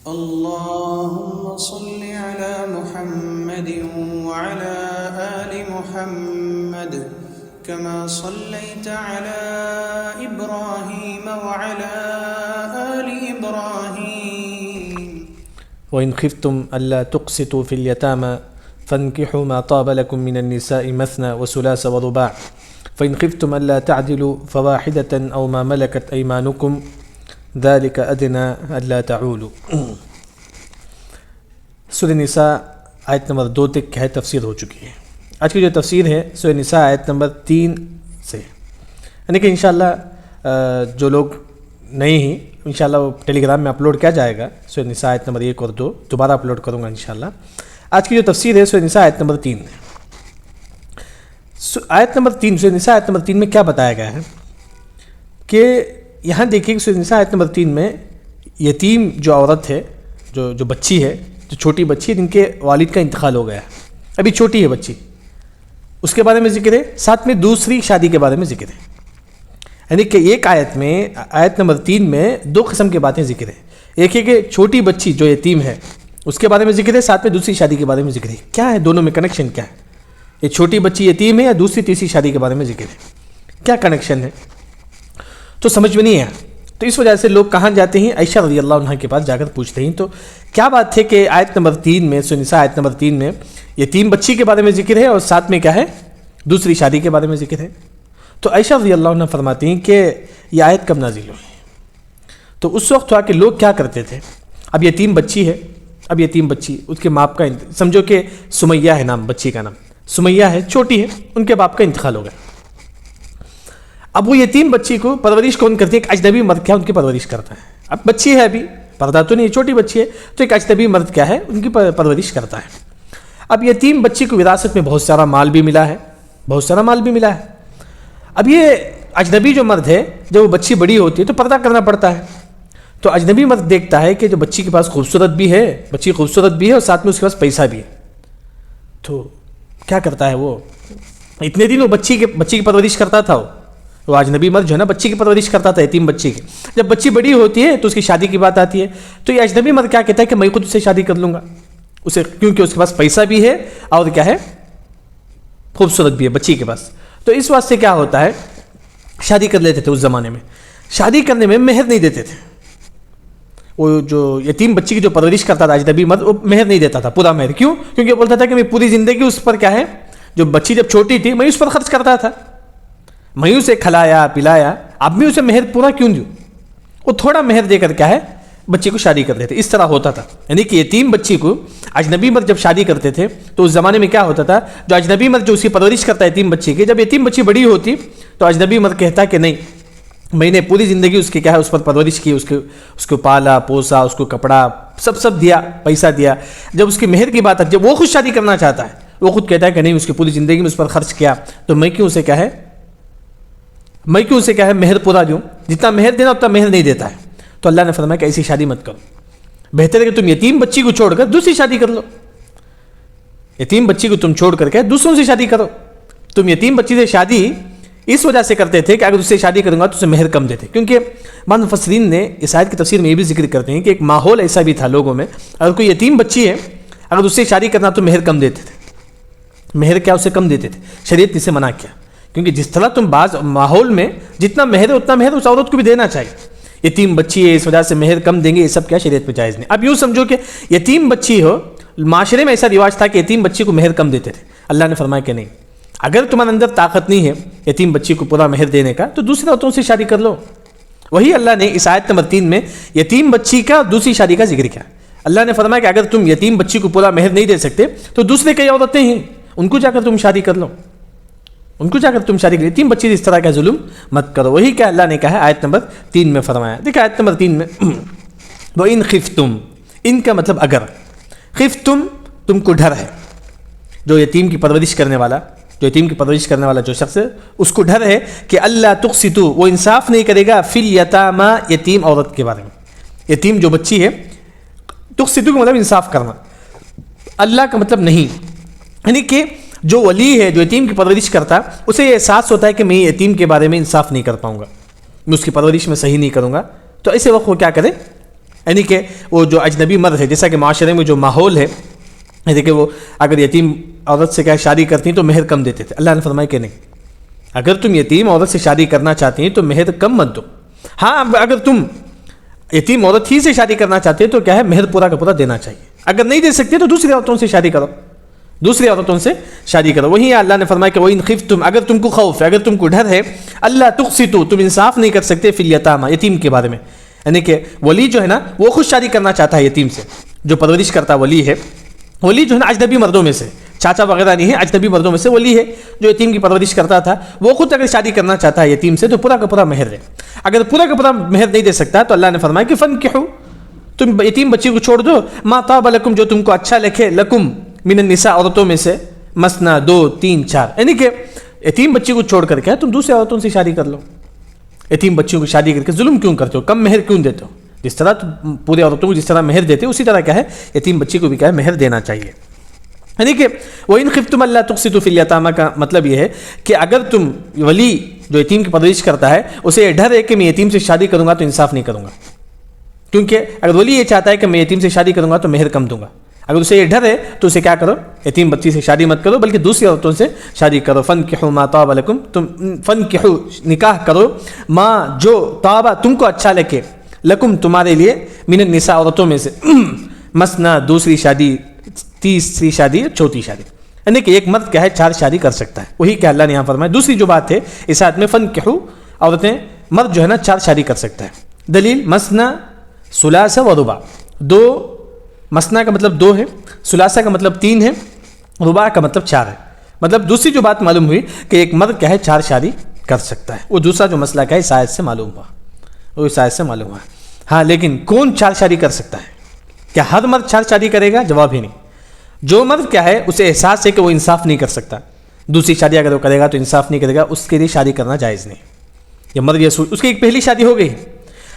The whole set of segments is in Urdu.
اللهم صل على محمد وعلى آل محمد كما صليت على إبراهيم وعلى آل إبراهيم وإن خفتم ألا تقسطوا في اليتامى فانكحوا ما طاب لكم من النساء مثنى وثلاث ورباع فإن خفتم ألا تعدلوا فواحدة أو ما ملكت أيمانكم ذلك أدنى ألا تعولوا. سورہ نساء آیت نمبر 2 تک ہے تفسیر ہو چکی ہے. آج کی جو تفسیر ہے سورہ نساء آیت نمبر 3 سے، یعنی کہ انشاءاللہ جو لوگ نہیں ہیں انشاءاللہ وہ ٹیلی گرام میں اپلوڈ کیا جائے گا. سورہ نساء آیت نمبر 1 اور 2 دوبارہ اپلوڈ کروں گا انشاءاللہ. آج کی جو تفسیر ہے سورہ نساء آیت نمبر 3 ہے. آیت نمبر 3 سورہ نساء آیت نمبر 3 میں کیا بتایا گیا ہے کہ یہاں دیکھیے کہ سورہ نساء آیت نمبر 3 میں یتیم جو عورت ہے، جو بچی ہے، جو چھوٹی بچی ہے جن کے والد کا انتقال ہو گیا ہے، ابھی چھوٹی ہے بچی، اس کے بارے میں ذکر ہے. ساتھ میں دوسری شادی کے بارے میں ذکر ہے. یعنی کہ ایک آیت میں آیت نمبر 3 میں 2 قسم کی باتیں ذکر ہے. ایک ہے کہ چھوٹی بچی جو یتیم ہے اس کے بارے میں ذکر ہے، ساتھ میں دوسری شادی کے بارے میں ذکر ہے. کیا ہے دونوں میں کنیکشن؟ کیا ہے؟ یہ چھوٹی بچی یتیم ہے یا دوسری تیسری شادی کے بارے میں ذکر ہے؟ کیا کنیکشن ہے؟ تو سمجھ میں نہیں ہے. تو اس وجہ سے لوگ کہاں جاتے ہیں؟ عائشہ رضی اللہ عنہ کے پاس جا کر پوچھتے ہیں. تو کیا بات ہے کہ آیت نمبر 3 میں سورہ نساء آیت نمبر 3 میں یتیم بچی کے بارے میں ذکر ہے اور ساتھ میں کیا ہے؟ دوسری شادی کے بارے میں ذکر ہے. تو عائشہ رضی اللہ عنہ فرماتی ہیں کہ یہ آیت کب نازل ہوئی؟ تو اس وقت ہوا کہ لوگ کیا کرتے تھے، اب یتیم بچی ہے، اب یتیم بچی اس کے باپ کا سمجھو کہ سمیہ ہے نام، بچی کا نام سمیہ ہے، چھوٹی ہے، ان کے باپ کا انتقال ہو گیا. اب وہ یتیم بچی کو پرورش کون کرتی ہے؟ ایک اجنبی مرد کیا ان کی پرورش کرتا ہے. اب بچی ہے، ابھی پردہ تو نہیں، چھوٹی بچی ہے، تو ایک اجنبی مرد کیا ہے ان کی پرورش کرتا ہے. اب یتیم بچی کو وراثت میں بہت سارا مال بھی ملا ہے، بہت سارا مال بھی ملا ہے. اب یہ اجنبی جو مرد ہے جب وہ بچی بڑی ہوتی ہے تو پردہ کرنا پڑتا ہے. تو اجنبی مرد دیکھتا ہے کہ جو بچی کے پاس خوبصورت بھی ہے، بچی خوبصورت بھی ہے اور ساتھ میں اس کے پاس پیسہ بھی ہے، تو کیا کرتا ہے وہ اتنے دن وہ بچی کی پرورش کرتا تھا. وہ اجنبی مرد جو ہے نا بچی کی پرورش کرتا تھا، یتیم بچی کی. جب بچی بڑی ہوتی ہے تو اس کی شادی کی بات آتی ہے، تو یہ اجنبی مرد کیا کہتا ہے کہ میں خود اس سے شادی کر لوں گا اسے، کیونکہ اس کے پاس پیسہ بھی ہے اور کیا ہے خوبصورت بھی ہے بچی کے پاس. تو اس واسطے کیا ہوتا ہے شادی کر لیتے تھے. اس زمانے میں شادی کرنے میں مہر نہیں دیتے تھے. وہ جو یتیم بچی کی جو پرورش کرتا تھا اجنبی مرد، وہ مہر نہیں دیتا تھا پورا مہر. کیوں؟ کیونکہ بولتا تھا کہ میں پوری زندگی اس پر کیا ہے، جو بچی جب چھوٹی تھی میں اس پر خرچ کرتا تھا، میں اسے کھلایا پلایا، اب میں اسے مہر پورا کیوں دوں؟ وہ تھوڑا مہر دے کر کیا ہے بچی کو شادی کر دیتے. اس طرح ہوتا تھا. یعنی کہ یتیم بچی کو اجنبی مرد جب شادی کرتے تھے تو اس زمانے میں کیا ہوتا تھا، جو اجنبی مرد جو اس کی پرورش کرتا ہے یتیم بچی کی، جب یتیم بچی بڑی ہوتی تو اجنبی مرد کہتا کہ نہیں، میں نے پوری زندگی اس کی کیا ہے اس پر پرورش کی، اس کو پالا پوسا، اس کو کپڑا سب دیا، پیسہ دیا. جب اس کی مہر کی بات آتی، جب وہ خود شادی کرنا چاہتا ہے، وہ خود کہتا ہے کہ نہیں، اس کی پوری زندگی میں اس پر خرچ کیا، تو میں کیوں اسے کیا ہے مہر پورا دوں؟ جتنا مہر دینا اتنا مہر نہیں دیتا ہے. تو اللہ نے فرمایا کہ ایسی شادی مت کرو، بہتر ہے کہ تم یتیم بچی کو چھوڑ کر دوسری شادی کر لو. یتیم بچی کو تم چھوڑ کر کے دوسروں سے شادی کرو. تم یتیم بچی سے شادی اس وجہ سے کرتے تھے کہ اگر اس سے شادی کروں گا تو اسے مہر کم دیتے، کیونکہ بعض مفسرین نے اس آیت کی تفسیر میں یہ بھی ذکر کرتے ہیں کہ ایک ماحول ایسا بھی تھا لوگوں میں، اگر کوئی یتیم بچی ہے اگر اس سے شادی کرنا تو مہر کم دیتے تھے. مہر کیا اسے کم دیتے تھے، شریعت نے اسے منع کیا، کیونکہ جس طرح تم بعض ماحول میں جتنا مہر ہے اتنا مہر اس عورت کو بھی دینا چاہیے. یتیم بچی ہے اس وجہ سے مہر کم دیں گے، یہ سب کیا شریعت پہ جائز نہیں. اب یوں سمجھو کہ یتیم بچی ہو، معاشرے میں ایسا رواج تھا کہ یتیم بچی کو مہر کم دیتے تھے. اللہ نے فرمایا کہ نہیں، اگر تمہارے اندر طاقت نہیں ہے یتیم بچی کو پورا مہر دینے کا تو دوسرے عورتوں سے شادی کر لو. وہی اللہ نے اس آیت نمبر 3 میں یتیم بچی کا دوسری شادی کا ذکر کیا. اللہ نے فرمایا کہ اگر تم یتیم بچی کو پورا مہر نہیں دے سکتے تو دوسرے کئی عورتیں ہیں ان کو جا کر تم شادی کر لو، یتیم بچی اس طرح کا ظلم مت کرو. وہی کیا اللہ نے کہا ہے آیت نمبر 3 میں فرمایا. دیکھیں آیت نمبر 3 میں وَإِنْ خِفْتُمْ، ان کا مطلب اگر، خفتم تم کو ڈر ہے، جو یتیم کی پرورش کرنے والا جو شخص ہے اس کو ڈر ہے کہ اللہ تقسطوا، وہ انصاف نہیں کرے گا فی الیتامی، یتیم عورت کے بارے میں. یتیم جو بچی ہے، تقسطوا کا مطلب انصاف کرنا، اللہ کا مطلب نہیں. یعنی کہ جو ولی ہے جو یتیم کی پرورش کرتا اسے یہ احساس ہوتا ہے کہ میں یتیم کے بارے میں انصاف نہیں کر پاؤں گا، میں اس کی پرورش میں صحیح نہیں کروں گا، تو ایسے وقت وہ کیا کرے، یعنی کہ وہ جو اجنبی مرد ہے، جیسا کہ معاشرے میں جو ماحول ہے، دیکھیں وہ اگر یتیم عورت سے کیا شادی کرتی ہیں تو مہر کم دیتے تھے، اللہ نے فرمایا کہ نہیں، اگر تم یتیم عورت سے شادی کرنا چاہتی ہیں تو مہر کم مت دو. ہاں اگر تم یتیم عورت ہی سے شادی کرنا چاہتے ہیں تو کیا ہے، مہر پورا کا پورا دینا چاہیے. اگر نہیں دے سکتے تو دوسری عورتوں سے شادی کرو، دوسری عورتوں سے شادی کرو. وہی اللہ نے فرمایا کہ وَإِنْ خِفْتُمْ، اگر تم کو خوف ہے، اگر تم کو ڈر ہے، اللہ تقسطوا، تم انصاف نہیں کر سکتے فی الیتامى، یتیم کے بارے میں. یعنی کہ ولی جو ہے نا وہ خود شادی کرنا چاہتا ہے یتیم سے، جو پرورش کرتا ولی ہے. ولی جو ہے نا اجنبی مردوں میں سے، چاچا وغیرہ نہیں ہے، اجنبی مردوں میں سے ولی ہے جو یتیم کی پرورش کرتا تھا. وہ خود اگر شادی کرنا چاہتا ہے یتیم سے تو پورا کا پورا مہر ہے. اگر پورا کا پورا مہر نہیں دے سکتا تو اللہ نے فرمایا کہ فَانْكِحُوا، تم یتیم بچی کو چھوڑ دو، مَا طَابَ لَكُمْ، جو تم کو اچھا لگے، لکم من النساء، عورتوں میں سے، مثنا، 2 3 4. یعنی کہ یتیم بچی کو چھوڑ کر کے تم دوسری عورتوں سے شادی کر لو. یتیم بچیوں کو شادی کر کے ظلم کیوں کرتے ہو، کم مہر کیوں دیتے ہو؟ جس طرح پورے عورتوں کو جس طرح مہر دیتے اسی طرح کیا ہے یتیم بچی کو بھی کیا ہے مہر دینا چاہیے. یعنی کہ وَإِنْ خِفْتُمْ أَلَّا تُقْسِطُوا فِي الْيَتَامَى کا مطلب یہ ہے کہ اگر تم ولی جو یتیم کی پرورش کرتا ہے اسے یہ ڈر ہے کہ میں یتیم سے شادی کروں گا تو انصاف نہیں کروں گا، کیونکہ اگر ولی یہ چاہتا ہے کہ میں یتیم سے شادی کروں گا تو مہر کم دوں گا، اگر اسے یہ ڈر ہے تو اسے کیا کرو، یتیم بچی سے شادی مت کرو بلکہ دوسری عورتوں سے شادی کرو. فَانْكِحُوا مَا طَابَ لَكُمْ، تم فَانْكِحُوا نکاح کرو، ماں جو طابہ تم کو اچھا لگے، لکم تمہارے لیے، من النساء عورتوں میں سے، مثنا دوسری شادی، تیسری شادی، چوتھی شادی. یعنی کہ ایک مرد کیا ہے 4 شادی کر سکتا ہے. وہی کہ اللہ نے یہاں فرمایا. دوسری جو بات ہے اس آیت میں فَانْكِحُوا، عورتیں مرد جو ہے نا 4 شادی کر سکتا ہے. دلیل مثنا، ثلاث و رباع. 2 مثنا کا مطلب 2 ہے، ثلاثہ کا مطلب 3 ہے، رباع کا مطلب 4 ہے. مطلب دوسری جو بات معلوم ہوئی کہ ایک مرد کیا ہے 4 شادی کر سکتا ہے. وہ دوسرا جو مسئلہ کیا ہے اس آیت سے معلوم ہوا، وہ اس آیت سے معلوم ہوا. ہاں لیکن کون 4 شادی کر سکتا ہے؟ کیا ہر مرد 4 شادی کرے گا؟ جواب ہی نہیں. جو مرد کیا ہے اسے احساس ہے کہ وہ انصاف نہیں کر سکتا، دوسری شادی اگر وہ کرے گا تو انصاف نہیں کرے گا، اس کے لیے شادی کرنا جائز نہیں. یہ مرد یہ سوچ، اس کی ایک پہلی شادی ہو گئی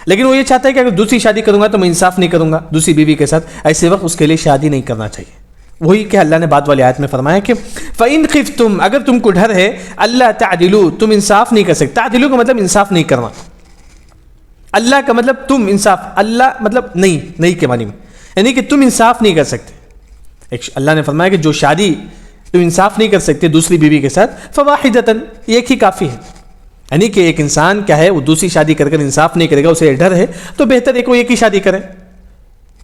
لیکن وہ یہ چاہتا ہے کہ اگر دوسری شادی کروں گا تو میں انصاف نہیں کروں گا دوسری بیوی کے ساتھ، ایسے وقت اس کے لیے شادی نہیں کرنا چاہیے. وہی کہ اللہ نے بعد والی آیت میں فرمایا کہ فَإِنْ خِفْتُمْ، اگر تم کو ڈر ہے، اللہ تعدلوا، تم انصاف نہیں کر سکتے. تعدلوا کا مطلب انصاف نہیں کرنا، اللہ کا مطلب تم انصاف، اللہ مطلب نہیں کے معنی میں، یعنی کہ تم انصاف نہیں کر سکتے. اللہ نے فرمایا کہ جو شادی تم انصاف نہیں کر سکتے دوسری بیوی کے ساتھ، فواحدۃ، ایک ہی کافی ہے. یعنی کہ ایک انسان کیا ہے وہ دوسری شادی کر انصاف نہیں کرے گا، اسے ڈر ہے تو بہتر ہے کہ وہ ایک ہی شادی کرے،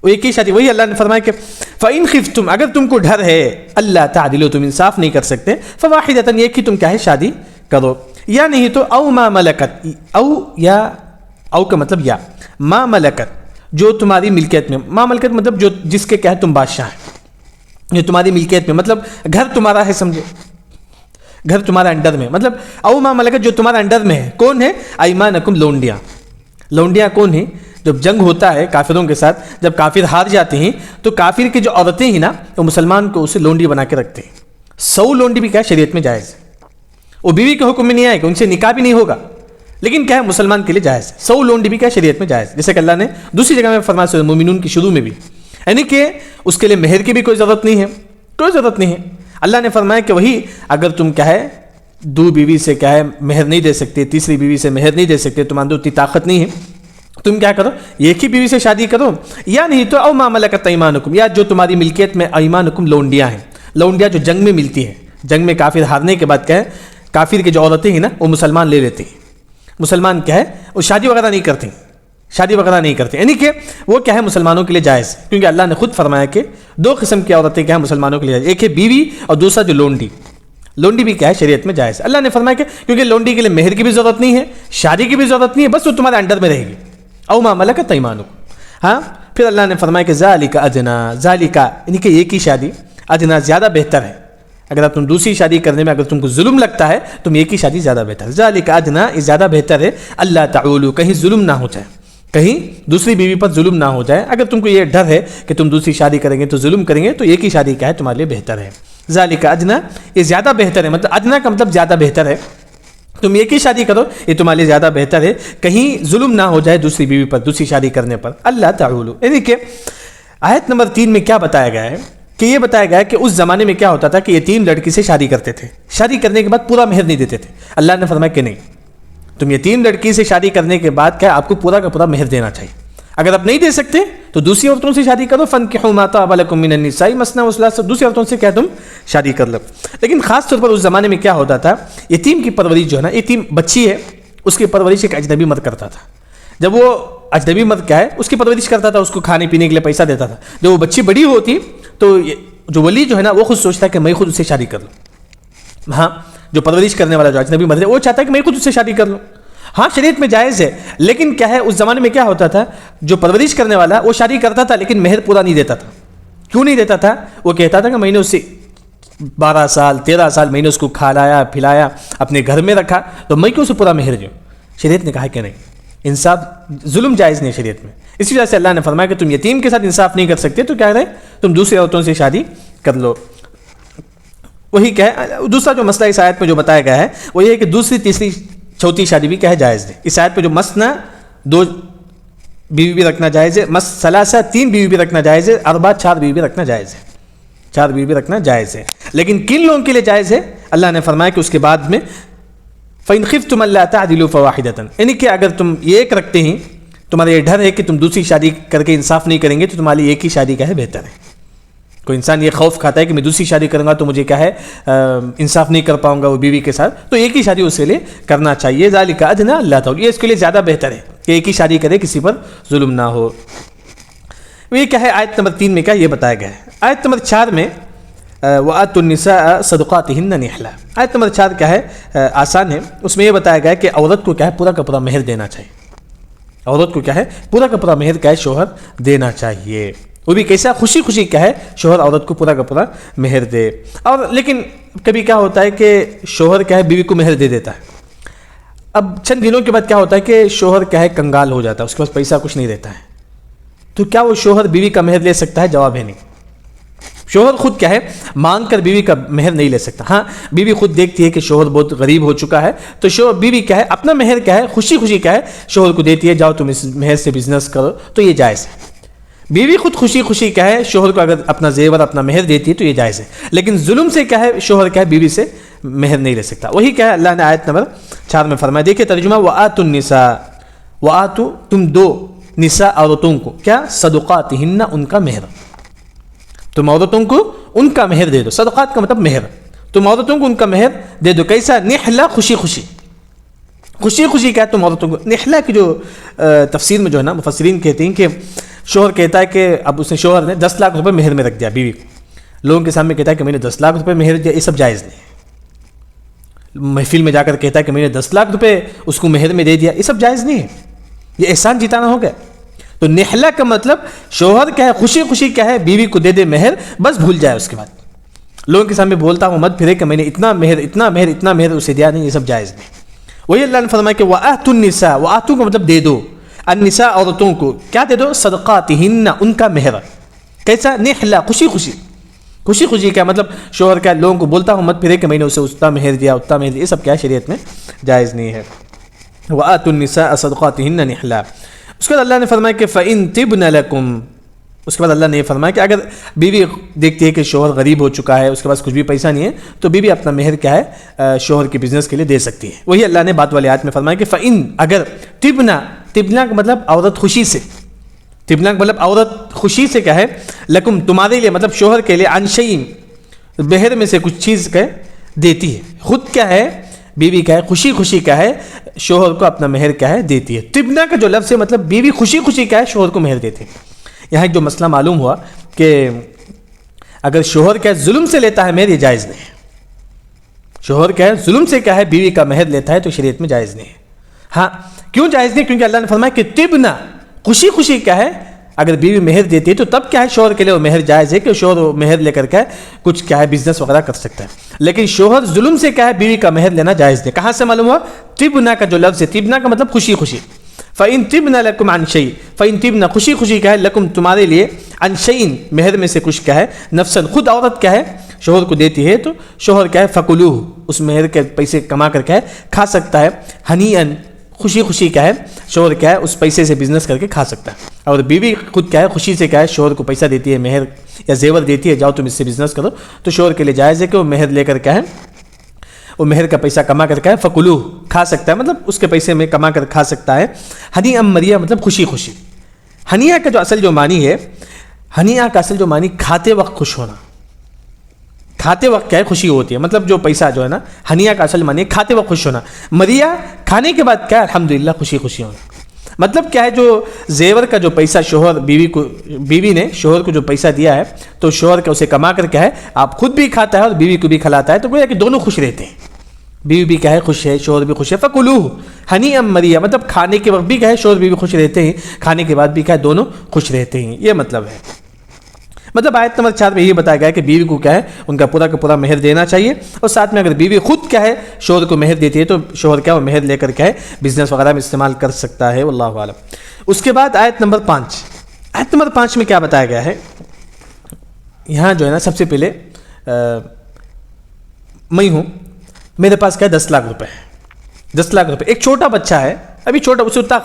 وہ ایک ہی شادی. وہی اللہ نے فرمایا کہ فَإِنْ خِفْتُمْ، اگر تم کو ڈر ہے، اللہ تعدلوا، تم انصاف نہیں کر سکتے، فواحدۃ، ایک ہی تم کیا ہے شادی کرو. یا نہیں تو او ما ملکت، او کا مطلب یا، ما ملکت، جو تمہاری ملکیت میں. ما ملکت مطلب جو جس کے کیا ہے تم بادشاہ ہیں، جو تمہاری ملکیت میں، مطلب گھر تمہارا ہے، سمجھے، گھر تمہارا انڈر میں. مطلب او ما ملکت، جو تمہارا انڈر میں ہے. کون ہے؟ ایمانکم، لونڈیاں. لونڈیاں کون ہیں؟ جب جنگ ہوتا ہے کافروں کے ساتھ، جب کافر ہار جاتے ہیں تو کافر کی جو عورتیں ہیں نا وہ مسلمان کو اسے لونڈی بنا کے رکھتے ہیں. 100 لونڈی بھی کیا ہے شریعت میں جائز ہے. وہ بیوی کے حکم میں نہیں آئے گا، ان سے نکاح بھی نہیں ہوگا، لیکن کیا ہے مسلمان کے لیے جائز ہے. 100 لونڈی بھی کیا شریعت میں جائز، جیسے کہ اللہ نے دوسری جگہ میں فرمایا سورہ مومنون کی شروع میں بھی، یعنی کہ اس کے لیے مہر کی بھی کوئی ضرورت نہیں ہے، کوئی ضرورت نہیں ہے. اللہ نے فرمایا کہ وہی اگر تم کیا ہے 2 بیوی سے کیا ہے مہر نہیں دے سکتے، تیسری بیوی سے مہر نہیں دے سکتے، تمہارے اتنی طاقت نہیں ہے، تم کیا کرو، ایک ہی بیوی سے شادی کرو. یا نہیں تو او ما ملکت ایمانکم، یا جو تمہاری ملکیت میں ایمانکم لونڈیاں ہیں. لونڈیاں جو جنگ میں ملتی ہیں، جنگ میں کافر ہارنے کے بعد کیا ہے کافر کی جو عورتیں ہیں نا وہ مسلمان لے لیتے ہیں. مسلمان کیا ہے وہ شادی وغیرہ نہیں کرتے، شادی وغیرہ نہیں کرتے، یعنی کہ وہ کیا ہے مسلمانوں کے لیے جائز، کیونکہ اللہ نے خود فرمایا کہ 2 قسم کی عورتیں کیا ہے مسلمانوں کے لیے جائز، ایک ہے بیوی اور دوسرا جو لونڈی. لونڈی بھی کیا ہے شریعت میں جائز. اللہ نے فرمایا کہ کیونکہ لونڈی کے لیے مہر کی بھی ضرورت نہیں ہے، شادی کی بھی ضرورت نہیں ہے، بس وہ تمہارے انڈر میں رہے گی. او ما ملکت ایمانکم. ہاں پھر اللہ نے فرمایا کہ ذالک ادنا، ذالک یعنی کہ ایک ہی شادی، ادنا زیادہ بہتر ہے. اگر تم دوسری شادی کرنے میں اگر تم کو ظلم لگتا ہے تم ایک ہی شادی زیادہ بہتر ہے. ذالک ادنا، یہ زیادہ بہتر ہے، اللہ تعولوا، کہیں ظلم نہ ہو جائے، کہیں دوسری بیوی پر ظلم نہ ہو جائے. اگر تم کو یہ ڈر ہے کہ تم دوسری شادی کریں گے تو ظلم کریں گے تو ایک ہی شادی کیا ہے تمہارے لیے بہتر ہے. ذالک ادنا، یہ زیادہ بہتر ہے، مطلب ادنا کا مطلب زیادہ بہتر ہے، تم ایک ہی شادی کرو یہ تمہارے لیے زیادہ بہتر ہے، کہیں ظلم نہ ہو جائے دوسری بیوی پر دوسری شادی کرنے پر. اللہ تعولوا، یعنی کہ آیت نمبر 3 میں کیا بتایا گیا ہے کہ یہ بتایا گیا ہے کہ اس زمانے میں کیا ہوتا تھا کہ یتیم لڑکی سے شادی کرتے تھے، شادی کرنے کے بعد پورا مہر نہیں دیتے تھے. اللہ نے فرمایا کہ نہیں، تم یتیم لڑکی سے شادی کرنے کے بعد کیا آپ کو پورا کا پورا مہر دینا چاہیے. اگر آپ نہیں دے سکتے تو دوسری عورتوں سے شادی کرو، فَانْكِحُوا مَا طَابَ لَكُم مِّنَ النِّسَاءِ مَثْنَىٰ وَثُلَاثَ، دوسری عورتوں سے کیا تم شادی کر لو۔ لیکن خاص طور پر اس زمانے میں کیا ہوتا تھا، یتیم کی پرورش جو ہے نا، یتیم بچی ہے اس کی پرورش ایک اجنبی مرد کرتا تھا۔ جب وہ اجنبی مرد کیا ہے اس کی پرورش کرتا تھا، اس کو کھانے پینے کے لیے پیسہ دیتا تھا۔ جب وہ بچی بڑی ہوتی تو جو ولی جو ہے نا وہ خود سوچتا ہے کہ میں خود اس سے شادی کر لوں۔ ہاں، جو پرورش کرنے والا جو اجنبی مرد ہے وہ چاہتا ہے کہ میں خود اس سے شادی کر لوں۔ ہاں شریعت میں جائز ہے، لیکن کیا ہے اس زمانے میں کیا ہوتا تھا، جو پرورش کرنے والا وہ شادی کرتا تھا لیکن مہر پورا نہیں دیتا تھا۔ کیوں نہیں دیتا تھا؟ وہ کہتا تھا کہ میں نے اس سے 12 سال 13 سال میں نے اس کو کھلایا پھلایا اپنے گھر میں رکھا، تو میں کیوں اسے پورا مہر دوں؟ شریعت نے کہا کہ نہیں، انصاف، ظلم جائز نہیں شریعت میں۔ اسی وجہ سے اللہ نے فرمایا کہ تم یتیم کے ساتھ انصاف نہیں کر سکتے تو کیا ہے، تم دوسری عورتوں سے شادی کر لو۔ وہی کیا ہے دوسرا جو مسئلہ اس آیت میں جو بتایا گیا ہے وہ یہ ہے کہ دوسری تیسری چوتھی شادی بھی کیا ہے جائز ہے۔ اس آیت پہ جو مثنی 2 بیوی بھی رکھنا جائز ہے، ثلاثہ 3 بیوی بھی رکھنا جائز ہے، اربع 4 بیوی بھی رکھنا جائز ہے، 4 بیوی بھی رکھنا جائز ہے۔ لیکن کن لوگوں کے لیے جائز ہے؟ اللہ نے فرمایا کہ اس کے بعد میں فَإِنْ خِفْتُمْ أَلَّا تَعْدِلُوا فَوَاحِدَةً، یعنی کہ اگر تم یہ ایک رکھتے ہیں، تمہارا یہ ڈر ہے کہ تم دوسری شادی کر کے انصاف نہیں کریں گے تو تمہاری ایک ہی شادی کا ہے بہتر ہے۔ کوئی انسان یہ خوف کھاتا ہے کہ میں دوسری شادی کروں گا تو مجھے کیا ہے انصاف نہیں کر پاؤں گا وہ بیوی کے ساتھ، تو ایک ہی شادی اس کے لیے کرنا چاہیے۔ ذَلِكَ أَدْنَىٰ أَلَّا تَعُولُوا، یہ اس کے لیے زیادہ بہتر ہے کہ ایک ہی شادی کرے، کسی پر ظلم نہ ہو۔ یہ کیا ہے آیت نمبر 3 میں کیا یہ بتایا گیا ہے۔ آیت نمبر 4 میں وَآتُوا النِّسَاءَ صَدُقَاتِهِنَّ نِحْلًا، آیت نمبر 4 کیا ہے آسان ہے، اس میں یہ بتایا گیا ہے کہ عورت کو کیا ہے پورا کا پورا مہر دینا چاہیے۔ عورت کو کیا ہے پورا کا پورا مہر کیا ہے شوہر دینا چاہیے، وہ بھی کیسا، خوشی خوشی کیا ہے شوہر عورت کو پورا کا پورا مہر دے۔ اور لیکن کبھی کیا ہوتا ہے کہ شوہر کیا ہے بیوی کو مہر دے دیتا ہے، اب چند دنوں کے بعد کیا ہوتا ہے کہ شوہر کیا ہے کنگال ہو جاتا ہے، اس کے پاس پیسہ کچھ نہیں رہتا ہے، تو کیا وہ شوہر بیوی کا مہر لے سکتا ہے؟ جواب ہے نہیں۔ شوہر خود کیا ہے مانگ کر بیوی کا مہر نہیں لے سکتا۔ ہاں بیوی خود دیکھتی ہے کہ شوہر بہت غریب ہو چکا ہے تو شوہر بیوی کیا ہے اپنا مہر کیا ہے خوشی خوشی کیا ہے شوہر کو دیتی ہے، جاؤ تم اس مہر سے بزنس کرو، تو یہ جائز ہے۔ بیوی خود خوشی خوشی کیا ہے شوہر کو اگر اپنا زیور اپنا مہر دیتی ہے تو یہ جائز ہے، لیکن ظلم سے کیا ہے شوہر کیا ہے بیوی سے مہر نہیں لے سکتا۔ وہی کیا ہے اللہ نے آیت نمبر 4 میں فرمایا، دیکھیں ترجمہ، وَآتُوا النِّسَاءَ، وَآتُوا تم دو، نساء عورتوں کو کیا، صدقاتہن ان کا مہر، تم عورتوں کو ان کا مہر دے دو۔ صدقات کا مطلب مہر، تم عورتوں کو ان کا مہر دے دو، کیسا، نحلہ، خوشی خوشی، خوشی خوشی کیا ہے تم عورتوں کو۔ نحلہ کی جو تفسیر میں جو ہے نا مفسرین کہتے ہیں کہ شوہر کہتا ہے کہ اب اس نے شوہر نے 10 لاکھ روپے مہر میں رکھ دیا بیوی کو، لوگوں کے سامنے کہتا ہے کہ میں نے 10 لاکھ روپے مہر دیا، یہ سب جائز نہیں ہے۔ محفل میں جا کر کہتا ہے کہ میں نے 10 لاکھ روپے اس کو مہر میں دے دیا، یہ سب جائز نہیں ہے، یہ احسان جتانا ہو گیا۔ تو نحلہ کا مطلب شوہر کیا ہے خوشی خوشی کیا ہے بیوی کو دے دے مہر، بس بھول جائے، اس کے بعد لوگوں کے سامنے بولتا ہوں مت پھرے کہ میں نے اتنا مہر اتنا مہر اتنا مہر اسے دیا، نہیں، یہ سب جائز نہیں۔ وہی اللہ نے فرمایا کہ وَآتُوا النِّسَاءَ، وَآتُوا کا مطلب دے دو، النساء عورتوں کو کیا دے دو، صدقاتہن ان کا مہر، کیسا، نحلہ، خوشی خوشی، خوشی خوشی کیا مطلب شوہر کیا لوگوں کو بولتا ہوں مت پھرے کہ میں نے اسے اتنا مہر دیا اتنا مہر دیا، یہ سب کیا شریعت میں جائز نہیں ہے۔ وَآتُوا النِّسَاءَ صَدُقَاتِهِنَّ نِحْلًا۔ اس کے بعد اللہ نے فرمایا کہ فَإِن طِبْنَ لَكُمْ، اس کے بعد اللہ نے یہ فرمایا کہ اگر بیوی دیکھتی ہے کہ شوہر غریب ہو چکا ہے، اس کے پاس کچھ بھی پیسہ نہیں ہے، تو بیوی اپنا مہر کیا ہے شوہر کے بزنس کے لیے دے سکتی ہے۔ وہی اللہ نے بات والی آیت میں فرمایا کہ فَإِن، اگر، طِبْنَ، طِبْنَ کا مطلب عورت خوشی سے، طِبْنَ کا مطلب عورت خوشی سے کیا ہے، لکم تمہارے لیے، مطلب شوہر کے لیے، عن شیء، مہر میں سے کچھ چیز کا دیتی ہے، خود کیا ہے بیوی کیا ہے خوشی خوشی کیا ہے شوہر کو اپنا مہر کیا ہے دیتی ہے۔ طبنا کا جو لفظ ہے مطلب بیوی خوشی خوشی کیا ہے شوہر کو مہر دیتی ہے۔ یہاں ایک جو مسئلہ معلوم ہوا کہ اگر شوہر کیا ظلم سے لیتا ہے مہر، یہ جائز نہیں ہے۔ شوہر کیا ہے ظلم سے کیا ہے بیوی کا مہر لیتا ہے تو شریعت میں جائز نہیں ہے۔ ہاں کیوں جائز نہیں؟ کیونکہ اللہ نے فرمایا کہ طبنا، خوشی خوشی کیا ہے اگر بیوی مہر دیتی ہے تو تب کیا ہے شوہر کے لیے وہ مہر جائز ہے کہ شوہر وہ مہر لے کر کے کچھ کیا ہے بزنس وغیرہ کر سکتا ہے، لیکن شوہر ظلم سے کیا ہے بیوی کا مہر لینا جائز نہیں۔ کہاں سے معلوم ہوا؟ طبنا کا جو لفظ ہے، طبنا کا مطلب خوشی خوشی، فَإِن طِبْنَ لَكُمْ عَنْ شَيْءٍ، فَإِن طِبْنَ خوشی خوشی کیا ہے، لکم تمہارے لیے، عن شیء مہر میں سے کچھ کیا ہے، نفساً خود عورت کیا ہے شوہر کو دیتی ہے تو شوہر کیا ہے فَكُلُوهُ اس مہر کے پیسے کما کر کے کھا سکتا ہے، ہنیئن خوشی خوشی کیا ہے شوہر کیا ہے اس پیسے سے بزنس کر کے کھا سکتا ہے۔ اور بیوی خود کیا ہے خوشی سے کیا ہے شوہر کو پیسہ دیتی ہے، مہر یا زیور دیتی ہے، جاؤ تم اس سے بزنس کرو، تو شوہر کے لیے جائز ہے کہ وہ مہر لے کر کیا ہے وہ مہر کا پیسہ کما کر کے فَكُلُوهُ کھا سکتا ہے، مطلب اس کے پیسے میں کما کر کھا سکتا ہے۔ ہنیئا مریا مطلب خوشی خوشی، ہنیا کا جو اصل جو معنی ہے، ہنیا کا اصل جو معنی کھاتے وقت خوش ہونا. کھاتے وقت کیا ہے؟ خوشی ہوتی ہے. مطلب جو پیسہ جو ہے نا، ہنیا کا اصل معنی ہے کھاتے وقت خوش ہونا. مریا کھانے کے بعد کیا ہے؟ الحمدللہ خوشی خوشی ہونا. مطلب کیا ہے؟ جو زیور کا جو پیسہ شوہر بیوی نے شوہر کو جو پیسہ دیا ہے، تو شوہر کا اسے کما کر کیا ہے آپ خود بھی کھاتا ہے اور بیوی کو بھی کھلاتا ہے، تو گویا کہ دونوں خوش رہتے ہیں. بیوی بھی کیا ہے خوش ہے، شوہر بھی خوش ہے. فکلوہ ہنیئا مریا، مطلب کھانے کے وقت بھی کیا ہے شوہر بیوی خوش رہتے ہیں، کھانے کے بعد بھی کیا ہے دونوں خوش رہتے ہیں. یہ مطلب ہے. مطلب آیت نمبر 4 میں یہ بتایا گیا کہ بیوی کو کیا ہے ان کا پورا مہر دینا چاہیے، اور ساتھ میں اگر بیوی خود کیا ہے شوہر کو مہر دیتی ہے تو شوہر کیا وہ مہر لے کر کیا ہے بزنس وغیرہ میں استعمال کر سکتا ہے. واللہ اعلم. اس کے بعد آیت نمبر 5. آیت نمبر 5 میں کیا بتایا گیا ہے؟ یہاں جو ہے نا سب سے پہلے میں ہوں، میرے پاس کیا 10 لاکھ روپے ہے. 10 لاکھ روپے. ایک چھوٹا بچہ ہے، ابھی چھوٹا، اسے اتنا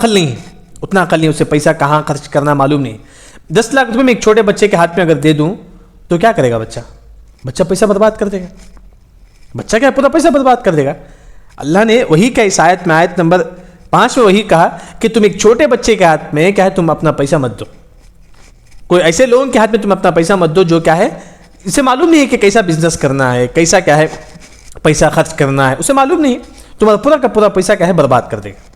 عقل نہیں، اسے پیسہ کہاں خرچ کرنا معلوم نہیں. 10 لاکھ روپے میں ایک چھوٹے بچے کے ہاتھ میں اگر دے دوں تو کیا کرے گا بچہ پیسہ برباد کر دے گا. بچہ کیا پورا پیسہ برباد کر دے گا. اللہ نے وہی کا اس آیت میں آیت نمبر 5 میں وہی کہا کہ تم ایک چھوٹے بچے کے ہاتھ میں کیا ہے تم اپنا پیسہ مت دو. کوئی ایسے لوگوں کے ہاتھ میں تم اپنا پیسہ مت دو جو کیا ہے اسے معلوم نہیں ہے کہ کیسا بزنس کرنا ہے، کیسا کیا ہے پیسہ خرچ کرنا ہے، اسے معلوم نہیں ہے. تمہارا پورا کا پورا پیسہ کیا ہے برباد کر دے گا.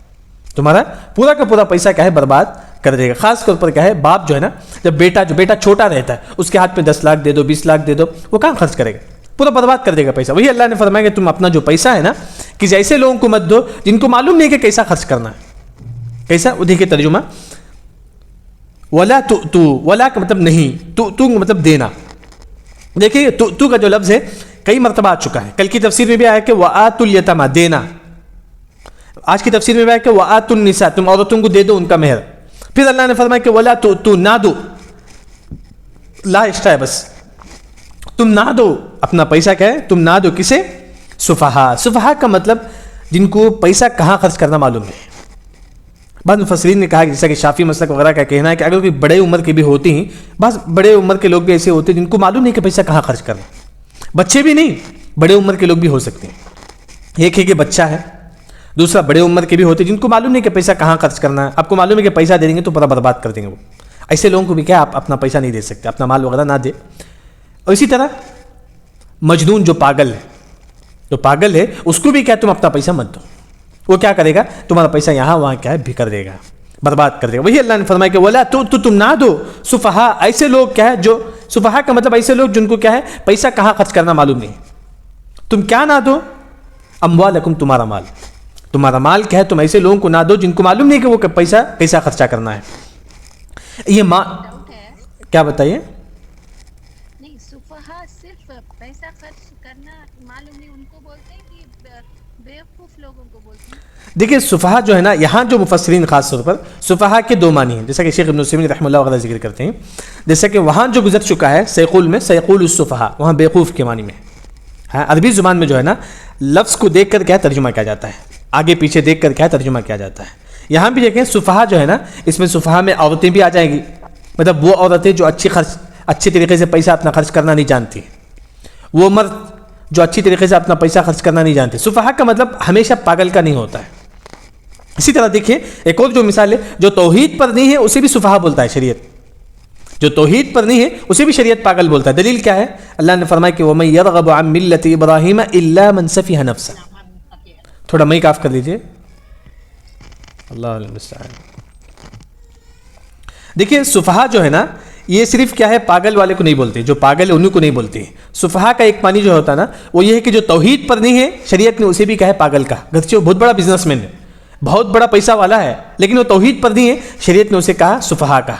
تمہارا پورا کا پورا پیسہ کیا ہے برباد کر دے گا. خاص طور پر کیا ہے باپ جو ہے نا، جب بیٹا چھوٹا رہتا ہے اس کے ہاتھ میں 10 لاکھ دے دو، 20 لاکھ دے دو، وہ کہاں خرچ کرے گا؟ پورا برباد کر دے گا پیسہ. وہی اللہ نے فرمایا کہ تم اپنا جو پیسہ ہے نا کسی ایسے لوگوں کو مت دو جن کو معلوم نہیں کہ کیسا خرچ کرنا ہے. کیسا؟ وہ دیکھیے ترجمہ، ولا تو ولا کا مطلب نہیں، تو مطلب دینا. دیکھیے تو کا جو لفظ ہے کئی مرتبہ آ چکا ہے. کل کی تفسیر میں بھی آیا کہ وآتوا الیتامی دینا. آج کی تفسیر میں بھی آیا کہ وآتوا النساء تم عورتوں کو دے دو ان کا مہر. پھر اللہ نے فرمایا کہ ولا تو نہ دو، لا ایکسٹرا ہے بس، تم نہ دو اپنا پیسہ. کیا ہے؟ تم نہ دو کسے؟ سفہا. سفہا کا مطلب جن کو پیسہ کہاں خرچ کرنا معلوم ہے. بعض مفسرین نے کہا کہ جیسا کہ شافعی مسلک وغیرہ کا کہنا ہے کہ اگر کوئی بڑے عمر کے بھی ہوتے ہیں، بعض بڑے عمر کے لوگ بھی ایسے ہوتے ہیں جن کو معلوم نہیں کہ پیسہ کہاں خرچ کرنا. بچے بھی نہیں، بڑے عمر کے لوگ بھی ہو سکتے ہیں. ایک ہے کہ بچہ ہے، دوسرا بڑے عمر کے بھی ہوتے ہیں جن کو معلوم نہیں کہ پیسہ کہاں خرچ کرنا ہے. آپ کو معلوم ہے کہ پیسہ دے دیں گے تو پورا برباد کر دیں گے. وہ ایسے لوگوں کو بھی کیا آپ اپنا پیسہ نہیں دے سکتے، اپنا مال وغیرہ نہ دے. اور اسی طرح مجنون جو پاگل ہے اس کو بھی کیا تم اپنا پیسہ مت دو. وہ کیا کرے گا؟ تمہارا پیسہ یہاں وہاں کیا ہے بکر دے گا، برباد کر دے گا. وہی اللہ نے فرمایا کہ ولا تو تم نہ دو سفہا. ایسے لوگ کیا ہے جو سفہا کا مطلب ایسے لوگ جن کو کیا ہے پیسہ کہاں خرچ کرنا معلوم نہیں. تم کیا نہ دو؟ اموالکم تمہارا مال کیا ہے تم ایسے لوگوں کو نہ دو جن کو معلوم نہیں کہ وہ پیسہ کیسا خرچہ کرنا ہے. یہ کیا بتائیے؟ نہیں، سفہا صرف پیسہ خرچ کرنا معلوم نہیں ان کو بولتے ہیں کہ بیوقوف لوگوں کو بولتے ہیں؟ دیکھیے سفہا جو ہے نا، یہاں جو مفسرین خاص طور پر سفہا کے 2 معنی ہیں، جیسا کہ شیخ ابن عثیمین رحمہ اللہ وغیرہ ذکر کرتے ہیں. جیسا کہ وہاں جو گزر چکا ہے سیقول میں، سیقول السفہا، وہاں بیوقوف کے معنی میں. ہاں عربی زبان میں جو ہے نا لفظ کو دیکھ کر کیا ترجمہ کیا جاتا ہے، آگے پیچھے دیکھ کر کیا ترجمہ کیا جاتا ہے. یہاں بھی دیکھیں سفہا جو ہے نا اس میں سفہا میں عورتیں بھی آ جائیں گی. مطلب وہ عورتیں جو اچھی طریقے سے پیسہ اپنا خرچ کرنا نہیں جانتی، وہ مرد جو اچھی طریقے سے اپنا پیسہ خرچ کرنا نہیں جانتے. سفہا کا مطلب ہمیشہ پاگل کا نہیں ہوتا ہے. اسی طرح دیکھیں ایک اور جو مثال ہے، جو توحید پر نہیں ہے اسے بھی سفہا بولتا ہے شریعت. جو توحید پر نہیں ہے اسے بھی شریعت پاگل بولتا ہے. دلیل کیا ہے؟ اللہ نے فرمایا کہ وَمَن يَرْغَبُ عَن مِلَّةِ إِبْرَاهِيمَ إِلَّا مَن سَفِهَ نَفْسَهُ. تھوڑا مائک آف کر دیجئے. اللہ المستعان. دیکھیے سفہا جو ہے نا یہ صرف کیا ہے پاگل والے کو نہیں بولتے، جو پاگل ہے انہیں کو نہیں بولتے. سفہا کا ایک معنی جو ہوتا ہے نا وہ یہ ہے کہ جو توحید پر نہیں ہے شریعت نے اسے بھی کہا ہے پاگل کا. گرچہ وہ بہت بڑا بزنس مین ہے، بہت بڑا پیسہ والا ہے، لیکن وہ توحید پر نہیں ہے، شریعت نے اسے کہا سفہا کا،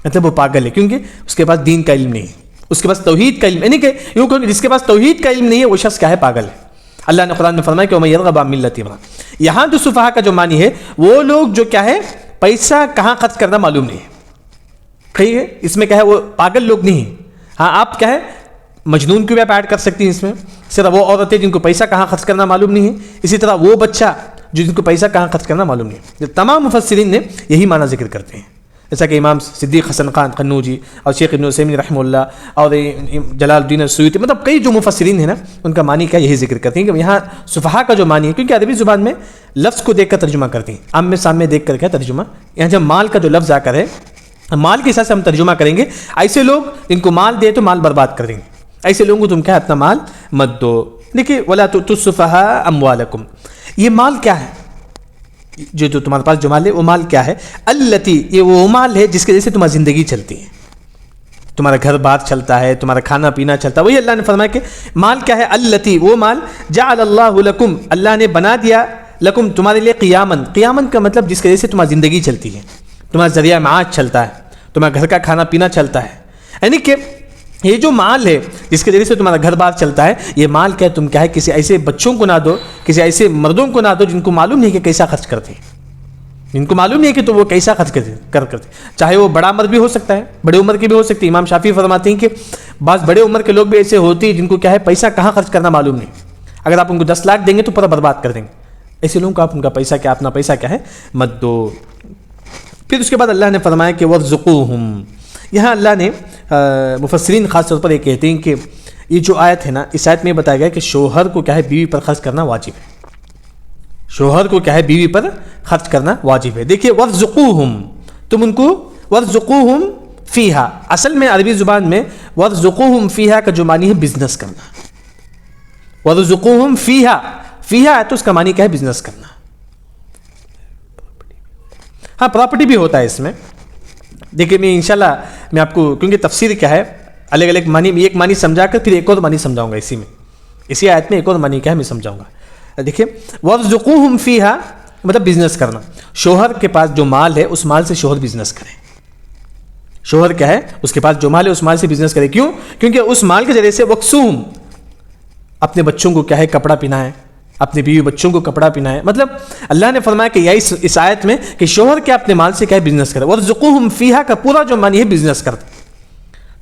مطلب وہ پاگل ہے کیونکہ اس کے پاس دین کا علم نہیں ہے، اس کے پاس توحید کا علم، یعنی کہ یوں کہ جس کے پاس توحید کا علم نہیں ہے وہ شخص کیا ہے پاگل ہے. اللہ نے قرآن میں فرمایا کہ وَمَن يَرْغَبُ عَن مِلَّةِ إِبْرَاهِيمَ. یہاں جو سفہا کا جو معنی ہے وہ لوگ جو کیا ہے پیسہ کہاں خرچ کرنا معلوم نہیں ہے. صحیح ہے، اس میں کیا ہے وہ پاگل لوگ نہیں ہیں. ہاں آپ کیا ہے مجنون کو بھی آپ ایڈ کر سکتی ہیں اس میں. اسی طرح وہ عورتیں جن کو پیسہ کہاں خرچ کرنا معلوم نہیں ہے، اسی طرح وہ بچہ جن کو پیسہ کہاں خرچ کرنا معلوم نہیں ہے. تمام مفسرین نے یہی معنی ذکر کرتے ہیں، جیسا کہ امام صدیق حسن خان قنوجی اور شیخ ابن عثیمین رحمہ اللہ اور جلال الدین السیوطی، مطلب کئی جو مفسرین ہیں نا ان کا معنی کا یہی ذکر کرتے ہیں کہ یہاں سفہا کا جو معنی ہے، کیونکہ عربی زبان میں لفظ کو دیکھ کر ترجمہ کرتے ہیں، آمنے سامنے دیکھ کر کیا ترجمہ. یہاں جب مال کا جو لفظ آ کر ہے مال کے حساب سے ہم ترجمہ کریں گے. ایسے لوگ جن کو مال دے تو مال برباد کر دیں گے, ایسے لوگوں کو تم کیا اپنا مال مت دو. دیکھیے ولا تؤتوا السفهاء اموالکم, یہ مال کیا ہے؟ جو تمہارے پاس جو مال ہے وہ مال کیا ہے؟ التی, یہ وہ مال ہے جس کے وجہ سے تمہاری زندگی چلتی ہے, تمہارا گھر بار چلتا ہے, تمہارا کھانا پینا چلتا ہے. وہی اللہ نے فرمایا کہ مال کیا ہے؟ التی, وہ مال جعل اللہ لکم, اللہ نے بنا دیا لکم تمہارے لیے قیامن. قیامن کا مطلب جس کی وجہ سے تمہاری زندگی چلتی ہے, تمہارا ذریعہ معاش چلتا ہے, تمہارا گھر کا کھانا پینا چلتا ہے. یعنی کہ یہ جو مال ہے جس کے ذریعے سے تمہارا گھر بار چلتا ہے, یہ مال کیا تم کیا ہے کسی ایسے بچوں کو نہ دو, کسی ایسے مردوں کو نہ دو جن کو معلوم نہیں کہ کیسا خرچ کرتے ہیں, جن کو معلوم نہیں ہے کہ تو وہ کیسا خرچ کرتے. چاہے وہ بڑا مرد بھی ہو سکتا ہے, بڑے عمر کے بھی ہو سکتے ہیں. امام شافعی فرماتے ہیں کہ بعض بڑے عمر کے لوگ بھی ایسے ہوتے ہیں جن کو کیا ہے پیسہ کہاں خرچ کرنا معلوم نہیں. اگر آپ ان کو 10 لاکھ دیں گے تو پورا برباد کر دیں گے. ایسے لوگوں کو آپ ان کا پیسہ کیا, اپنا پیسہ کیا ہے مت دو. پھر اس کے بعد اللہ نے فرمایا کہ وارزقوہم. یہاں اللہ نے مفسرین خاص طور پر یہ کہتے ہیں کہ یہ جو آیت ہے نا, اس آیت میں یہ بتایا گیا کہ شوہر کو کیا ہے بیوی پر خرچ کرنا واجب ہے. شوہر کو کیا ہے بیوی پر خرچ کرنا واجب ہے. دیکھیے وارزقوہم, تم ان کو وارزقوہم فیہا, اصل میں عربی زبان میں وارزقوہم فیہا کا جو معنی ہے بزنس کرنا. وارزقوہم فیہا, فیہا ہے تو اس کا معنی کیا ہے بزنس کرنا. ہاں پراپرٹی بھی ہوتا ہے اس میں. دیکھیے میں انشاءاللہ میں آپ کو, کیونکہ تفسیر کیا ہے الگ الگ معنی, ایک معنی سمجھا کر پھر ایک اور معنی سمجھاؤں گا. اسی آیت میں ایک اور معنی کیا ہے میں سمجھاؤں گا. دیکھیے وارزقوہم فیہا مطلب بزنس کرنا. شوہر کے پاس جو مال ہے اس مال سے شوہر بزنس کرے. شوہر کیا ہے اس کے پاس جو مال ہے اس مال سے بزنس کرے. کیوں؟ کیونکہ اس مال کے ذریعے سے وقسوہم, اپنے بچوں کو کیا ہے کپڑا پہنائے, اپنے بیوی بچوں کو کپڑا پہنائے. مطلب اللہ نے فرمایا کہ یہ اس آیت میں کہ شوہر کیا اپنے مال سے کیا ہے بزنس کرے. وارزقوہم فیہا کا پورا جو معنی ہے بزنس کرتے.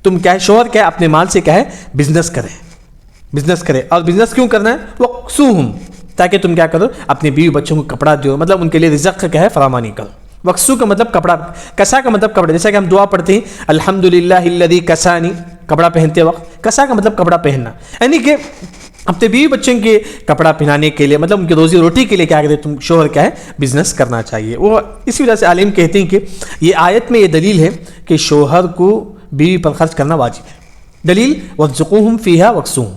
تم کیا ہے شوہر کیا ہے اپنے مال سے کیا ہے بزنس کرے, بزنس کرے. اور بزنس کیوں کرنا ہے؟ وقسوہم, تاکہ تم کیا کرو اپنے بیوی بچوں کو کپڑا دو, مطلب ان کے لیے رزق کا کیا ہے فراوانی کرو. وقسو کا مطلب کپڑا, کسا کا مطلب کپڑا. جیسا کہ ہم دعا پڑھتے ہیں الحمدللہ الذی کسانی, کپڑا پہنتے وقت کسا کا مطلب کپڑا پہننا. یعنی کہ اپنے بیوی بچوں کے کپڑا پہنانے کے لیے, مطلب ان کی روزی روٹی کے لیے کیا کرتے تم شوہر کیا ہے بزنس کرنا چاہیے. وہ اسی وجہ سے عالم کہتے ہیں کہ یہ آیت میں یہ دلیل ہے کہ شوہر کو بیوی پر خرچ کرنا واجب ہے. دلیل وارزقوہم فیہا وقسوہم,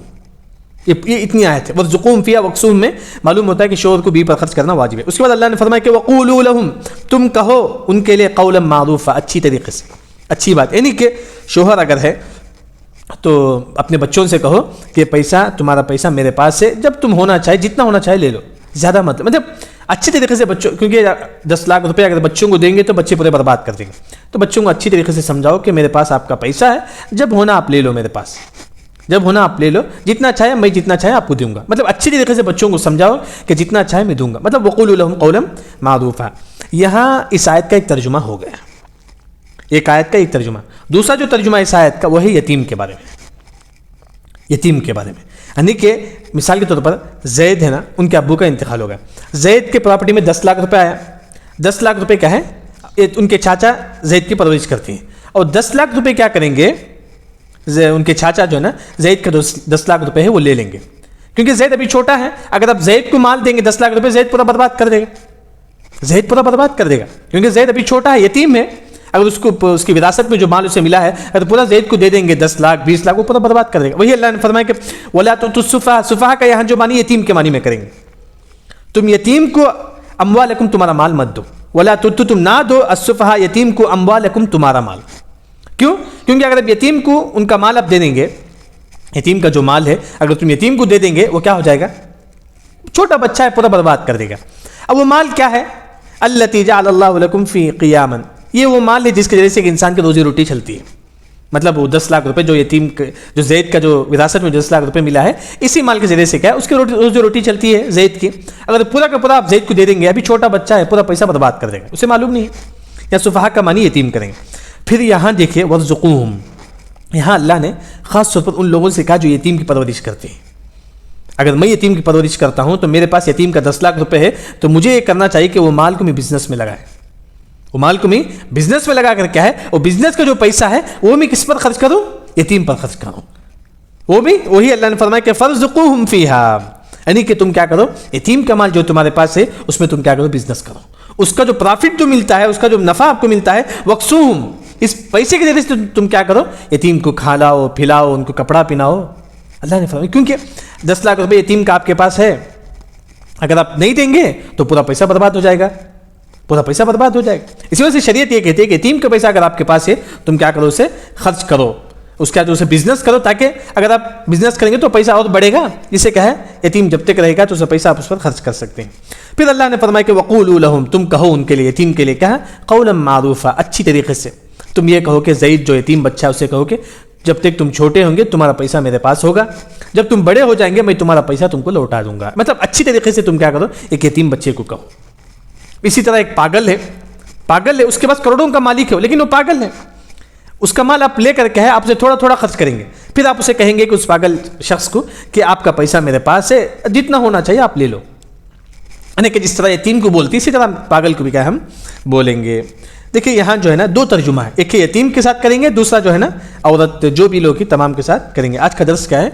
یہ اتنی آیت ہے. وارزقوہم فیہا وقسوہم میں معلوم ہوتا ہے کہ شوہر کو بیوی پر خرچ کرنا واجب ہے. اس کے بعد اللہ نے فرمایا کہ وقولوا لہم, تم کہو ان کے لیے قولا معروفا, اچھی طریقے سے, اچھی بات. یعنی کہ شوہر اگر ہے تو اپنے بچوں سے کہو کہ پیسہ تمہارا پیسہ میرے پاس ہے, جب تم ہونا چاہے جتنا ہونا چاہے لے لو, زیادہ مطلب اچھی طریقے سے بچوں, کیونکہ 10 لاکھ روپے اگر بچوں کو دیں گے تو بچے پورے برباد کر دیں گے. تو بچوں کو اچھی طریقے سے سمجھاؤ کہ میرے پاس آپ کا پیسہ ہے, جب ہونا آپ لے لو میرے پاس, جب ہونا آپ لے لو, جتنا چاہے میں جتنا چاہے آپ کو دوں گا. مطلب اچھی طریقے سے بچوں کو سمجھاؤ کہ جتنا چاہے میں دوں گا. مطلب وقولوا لہم قولا معروفا. یہاں اس آیت کا ایک ترجمہ ہو گیا, ایک آیت کا ایک ترجمہ. دوسرا جو ترجمہ اس آیت کا وہ ہے یتیم کے بارے میں. یتیم کے بارے میں یعنی کہ مثال کے طور پر زید ہے نا, ان کے ابو کا انتقال ہو گیا. زید کے پراپرٹی میں 10 لاکھ روپے آیا. 10 لاکھ روپے کیا ہے, ان کے چاچا زید کی پرورش کرتے ہیں. اور 10 لاکھ روپے کیا کریں گے, ان کے چاچا جو ہے نا زید کا 10 لاکھ روپے ہے وہ لے لیں گے. کیونکہ زید ابھی چھوٹا ہے, اگر آپ زید کو مال دیں گے 10 لاکھ روپے, زید پورا برباد کر دے گا. زید پورا برباد کر دے گا کیونکہ زید ابھی چھوٹا ہے, یتیم ہے. اگر اس کو اس کی وراثت میں جو مال اسے ملا ہے اگر پورا زید کو دے دیں گے 10 لاکھ 20 لاکھ, وہ پورا برباد کر دے گا. وہی اللہ نے فرمایا کہ ولا تؤتوا السفهاء, سفہا کا یہاں جو معنی یتیم کے معنی میں کریں گے. تم یتیم کو اموالکم تمہارا مال مت دو. ولا تؤتوا, تم نہ دو السفهاء یتیم کو اموالکم تمہارا مال. کیوں؟ کیونکہ اگر اب یتیم کو ان کا مال اب دے دیں گے, یتیم کا جو مال ہے اگر تم یتیم کو دے دیں گے وہ کیا ہو جائے گا, چھوٹا بچہ ہے, پورا برباد کر دے گا. اب وہ مال کیا ہے, التی جعل اللہ لکم فی قیاما, یہ وہ مال ہے جس کے ذریعے سے ایک انسان کی روزی روٹی چلتی ہے. مطلب وہ 10 لاکھ روپے جو یتیم جو زید کا جو وراثت میں 10 لاکھ روپے ملا ہے, اسی مال کے ذریعے سے کیا ہے اس کی روزی روٹی چلتی ہے زید کی. اگر پورا کا پورا آپ زید کو دے دیں گے, ابھی چھوٹا بچہ ہے, پورا پیسہ برباد کر دے گا, اسے معلوم نہیں ہے. یا سفہا کا معنی یتیم کریں گے. پھر یہاں دیکھیں وارزقوہم, یہاں اللہ نے خاص طور پر ان لوگوں سے کہا جو یتیم کی پرورش کرتے ہیں. اگر میں یتیم کی پرورش کرتا ہوں تو میرے پاس یتیم کا 10 لاکھ روپے ہے, تو مجھے یہ کرنا چاہیے کہ وہ مال کو میں بزنس میں لگائے. وہ مال کو میں بزنس میں لگا کر کیا ہے, وہ بزنس کا جو پیسہ ہے وہ میں کس پر خرچ کروں, یتیم پر خرچ کروں. وہ بھی وہی اللہ نے فرمایا کہ فرزقوہم فیہا, یعنی کہ تم کیا کرو, یتیم کا مال جو تمہارے پاس ہے اس میں تم کیا کرو, بزنس کرو. اس کا جو پرافٹ جو ملتا ہے, اس کا جو نفع آپ کو ملتا ہے, وقسوہم, اس پیسے کے ذریعے سے تم کیا کرو, یتیم کو کھلاؤ پھلاؤ, ان کو کپڑا پہناؤ. اللہ نے فرمایا کیونکہ 10 لاکھ روپے یتیم کا آپ کے پاس ہے, اگر آپ نہیں دیں گے تو پورا پیسہ برباد ہو جائے گا, پورا پیسہ برباد ہو جائے گا. اسی وجہ سے شریعت یہ کہتی ہے کہ یتیم کا پیسہ اگر آپ کے پاس ہے تم کیا کرو, اسے خرچ کرو, اس کا جو اسے بزنس کرو, تاکہ اگر آپ بزنس کریں گے تو پیسہ اور بڑھے گا. جسے کہا ہے یتیم جب تک رہے گا تو اسے پیسہ آپ اس پر خرچ کر سکتے ہیں. پھر اللہ نے فرمایا کہ وقولوا لهم, تم کہو ان کے لیے, یتیم کے لیے کہا قولا معروفا, اچھی طریقے سے. تم یہ کہو کہ زید جو یتیم بچہ ہے اسے کہو کہ جب تک تم چھوٹے ہوں گے تمہارا پیسہ میرے پاس ہوگا, جب تم بڑے ہو جائیں گے میں تمہارا پیسہ تم کو لوٹا دوں گا. مطلب اچھی طریقے سے تم کیا کرو, ایک یتیم بچے کو کہو. اسی طرح ایک پاگل ہے, اس کے پاس کروڑوں کا مالک ہے لیکن وہ پاگل ہے, اس کا مال آپ لے کر کے ہے, آپ اسے تھوڑا تھوڑا خرچ کریں گے, پھر آپ اسے کہیں گے کہ اس پاگل شخص کو کہ آپ کا پیسہ میرے پاس ہے, جتنا ہونا چاہیے آپ لے لو. یعنی کہ جس طرح یتیم کو بولتی اسی طرح پاگل کو بھی کیا ہم بولیں گے. دیکھیں یہاں جو ہے نا 2 ترجمہ ہے, ایک یتیم کے ساتھ کریں گے, دوسرا جو ہے نا عورت جو بھی لوگ کی تمام کے ساتھ کریں گے. آج کا درس کیا ہے,